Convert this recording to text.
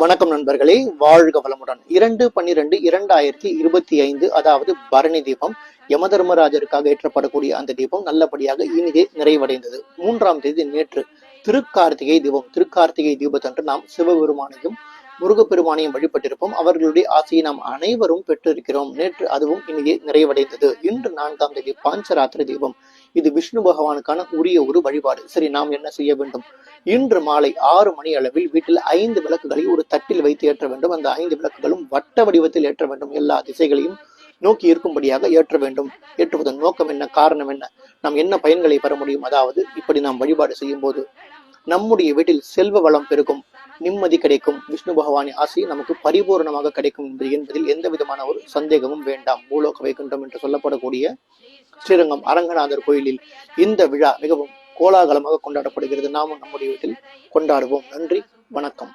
வணக்கம் நண்பர்களே, வாழ்க வளமுடன். 2/12/2025, அதாவது பரணி தீபம், யமதர்மராஜருக்காக ஏற்றப்படக்கூடிய அந்த தீபம் நல்லபடியாக இனிதே நிறைவடைந்தது. 3ஆம் தேதி நேற்று திருக்கார்த்திகை தீபம். திருக்கார்த்திகை தீபத்தன்று நாம் சிவபெருமானையும் முருகப்பெருமானையும் வழிபட்டிருப்போம். அவர்களுடைய ஆசையை நாம் அனைவரும் பெற்றிருக்கிறோம். நேற்று அதுவும் இனிதே நிறைவடைந்தது. இன்று 4ஆம் தேதி பாஞ்சராத்திரி தீபம். இது விஷ்ணு பகவானுக்கான உரிய ஒரு வழிபாடு. சரி, நாம் என்ன செய்ய வேண்டும்? இன்று மாலை 6 மணி அளவில் வீட்டில் 5 விளக்குகளை ஒரு தட்டில் வைத்து ஏற்ற வேண்டும். அந்த 5 விளக்குகளும் வட்ட வடிவத்தில் ஏற்ற வேண்டும். எல்லா திசைகளையும் நோக்கி இருக்கும்படியாக ஏற்ற வேண்டும். ஏற்றுவதன் நோக்கம் என்ன, காரணம் என்ன, நாம் என்ன பயன்களை பெற முடியும்? அதாவது இப்படி நாம் வழிபாடு செய்யும் போது நம்முடைய வீட்டில் செல்வ வளம் பெருகும், நிம்மதி கிடைக்கும், விஷ்ணு பகவானின் ஆசை நமக்கு பரிபூர்ணமாக கிடைக்கும் என்பதில் எந்த விதமான ஒரு சந்தேகமும் வேண்டாம். பூலோக வைகுண்டம் என்று சொல்லப்படக்கூடிய ஸ்ரீரங்கம் அரங்கநாதர் கோயிலில் இந்த விழா மிகவும் கோலாகலமாக கொண்டாடப்படுகிறது. நாமும் நம்முடைய வீட்டில் கொண்டாடுவோம். நன்றி, வணக்கம்.